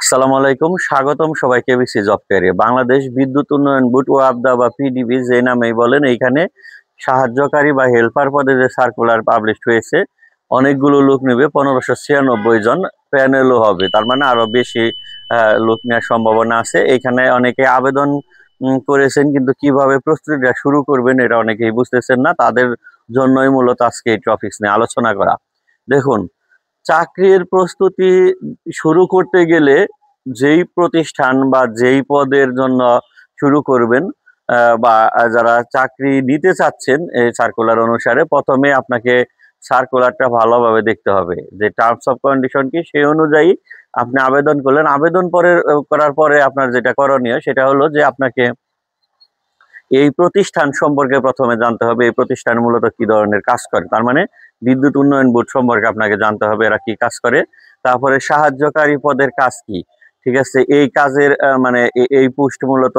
আসসালামু আলাইকুম, স্বাগতম সবাইকে এবিসি জব ক্যারিয়ার। বাংলাদেশ বিদ্যুৎ উন্নয়ন বোর্ড ওয়াবদা বা পিডিবি যে নামেই বলেন, এইখানে সাহায্যকারী বা হেল্পার পদে যে সার্কুলার পাবলিশ হয়েছে, অনেকগুলো লোক নেবে, 1596 জন প্যানেলও হবে, তার মানে আরো বেশি লোক নেওয়ার সম্ভাবনা আছে। এখানে অনেকে আবেদন করেছেন, কিন্তু কিভাবে প্রস্তুতিটা শুরু করবেন এটা অনেকেই বুঝতেছেন না। তাদের জন্যই মূলত আজকে এই টপিকস নিয়ে আলোচনা করা। দেখুন, চাকরির প্রস্তুতি শুরু করতে গেলে যেই প্রতিষ্ঠান বা যেই পদের জন্য শুরু করবেন, বা যারা চাকরি নিতে চাচ্ছেন এই সার্কুলার অনুসারে, প্রথমে আপনাকে সার্কুলারটা ভালোভাবে দেখতে হবে যে টার্মস অফ কন্ডিশন কি, সেই অনুযায়ী আপনি আবেদন করলেন। আবেদন করার পরে আপনার যেটা করণীয় সেটা হলো যে আপনাকে এই প্রতিষ্ঠান সম্পর্কে প্রথমে জানতে হবে, এই প্রতিষ্ঠান মূলত কি ধরনের কাজ করে। তার মানে বিদ্যুৎ উন্নয়ন বোর্ড সম্পর্কে আপনাকে জানতে হবে এরা কি কাজ করে। তারপরে সাহায্যকারী পদের কাজ কি, ঠিক আছে, এই কাজের মানে এই পোস্ট মূলত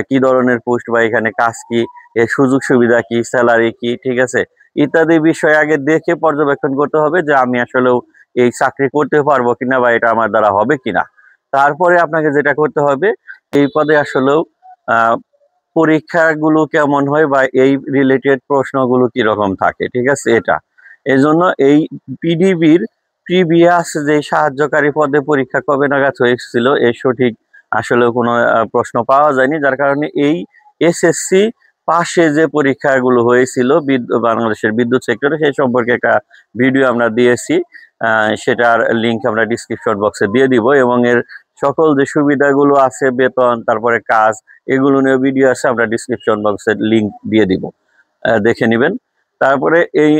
কি ধরনের পোস্ট বা এখানে কাজ কি, এর সুযোগ সুবিধা কি, স্যালারি কি, ঠিক আছে, ইত্যাদি বিষয় আগে দেখে পর্যবেক্ষণ করতে হবে যে আমি আসলেও এই চাকরি করতে পারবো কিনা বা এটা আমার দ্বারা হবে কিনা। তারপরে আপনাকে যেটা করতে হবে, এই পদে আসলেও পরীক্ষাগুলো কেমন হয় বা এই রিলেটেড প্রশ্নগুলো কিরকম থাকে, ঠিক আছে। এটা এজন্য এই পিডিবির প্রিভিয়াস যে সাহায্যকারী পদে পরীক্ষা কবে নাগাদ হয়েছিল এর সঠিক আসলে কোনো প্রশ্ন পাওয়া যায়নি, যার কারণে এই এসএসসি পাশে যে পরীক্ষাগুলো হয়েছিল বাংলাদেশের বিদ্যুৎ সেক্টরে, সেই সম্পর্কে একটা ভিডিও আমরা দিয়েছি। সেটার লিঙ্ক আমরা ডিসক্রিপশন বক্সে দিয়ে দিব, এবং এর সকল যে সুবিধাগুলো আছে, বেতন, তারপরে কাজ, এগুলো নিয়ে ভিডিও আছে, আমরা ডিসক্রিপশন বক্সের লিংক দিয়ে দিব, দেখে নেবেন। তারপরে এই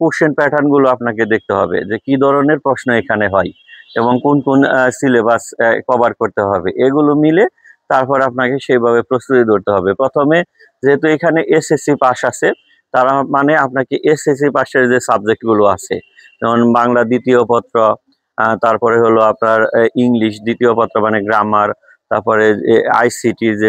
কোশ্চেন প্যাটার্ন গুলো আপনাকে দেখতে হবে যে কি ধরনের প্রশ্ন এখানে হয় এবং কোন কোন সিলেবাস কভার করতে হবে, এগুলো মিলে তারপর আপনাকে সেইভাবে প্রস্তুতি ধরতে হবে। প্রথমে যেহেতু এখানে এসএসসি পাস আছে, তারা মানে আপনাকে এসএসসি পাশের যে সাবজেক্ট গুলো আছে, যেমন বাংলা দ্বিতীয় পত্র, তারপরে হলো আপনার ইংলিশ দ্বিতীয় পত্র মানে গ্রামার, তারপরে আইসিটি যে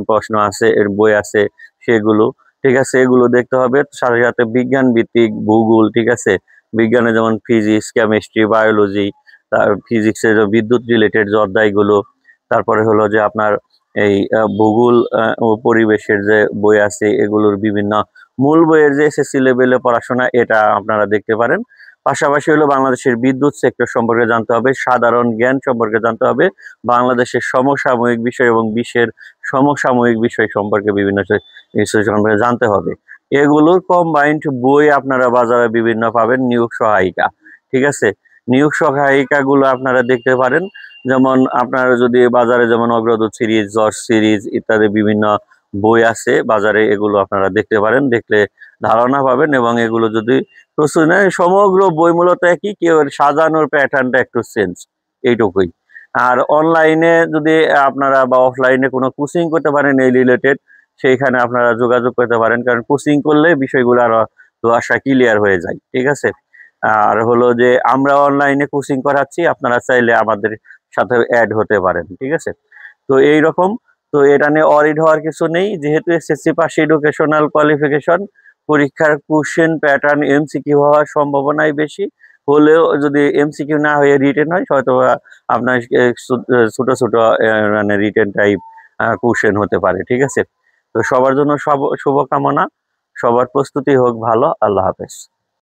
প্রশ্ন আছে এর বই আছে সেগুলো, ঠিক আছে, এগুলো দেখতে হবে। সাথে সাথে বিজ্ঞান ভিত্তিক ভূগোল, ঠিক আছে, বিজ্ঞানে যেমন ফিজিক্স, কেমিস্ট্রি, বায়োলজি, তার ফিজিক্সের বিদ্যুৎ রিলেটেড যে অধ্যায়গুলো, তারপরে হলো যে আপনার এই ভূগোল ও পরিবেশের যে বই আছে, এগুলোর বিভিন্ন মূল বইয়ের যে এসএসসি লেভেলে পড়াশোনা, এটা আপনারা দেখতে পারেন। পাশাপাশি হলো বাংলাদেশের বিদ্যুৎ সেক্টর সম্পর্কে জানতে হবে, সাধারণ জ্ঞান সম্পর্কে জানতে হবে, বাংলাদেশের সমসাময়িক বিষয় এবং বিশ্বের সমসাময়িক বিষয় সম্পর্কে বিভিন্ন বিষয় সম্পর্কে জানতে হবে। এগুলোর কম্বাইন্ড বই আপনারা বাজারে বিভিন্ন পাবেন, নিয়োগ সহায়িকা, ঠিক আছে। নিয়োগ সহায়িকা গুলো আপনারা দেখতে পারেন, যেমন আপনারা যদি বাজারে যেমন অগ্রদূত সিরিজ, জর্জ সিরিজ ইত্যাদি বিভিন্ন বই আছে বাজারে, এগুলো আপনারা দেখতে পারেন, দেখলে ধারণা পাবেন। এবং এগুলো যদি প্রস্তুত নেয়, সমগ্র বই মূলত একই, কেউ সাজানোর প্যাটার্নটা একটু চেঞ্জ, এইটুকুই। আর অনলাইনে যদি আপনারা বা অফলাইনে কোনো কোচিং করতে পারেন এই রিলেটেড, সেইখানে আপনারা যোগাযোগ করতে পারেন, কারণ কোচিং করলে বিষয়গুলো আরো ধোঁয়াশা ক্লিয়ার হয়ে যায়, ঠিক আছে। আর হলো যে আমরা অনলাইনে কোচিং করাচ্ছি, আপনারা চাইলে আমাদের সাথে অ্যাড হতে পারেন, ঠিক আছে। তো এই রকম, তো এটা নিয়ে অরিড হওয়ার কিছু নেই, যেহেতু এসএসসি পাস এডুকেশনাল কোয়ালিফিকেশন, পরীক্ষার কোশ্চেন প্যাটার্ন এমসিকিউ হওয়ার সম্ভাবনাই বেশি। হলেও যদি এমসিকিউ না হয়ে রিটেন হয়, হয়তো আপনার ছোট ছোট মানে রিটেন টাইপ কোশ্চেন হতে পারে, ঠিক আছে। তো সবার জন্য শুভকামনা, সবার প্রস্তুতি হোক ভালো। আল্লাহ হাফেজ।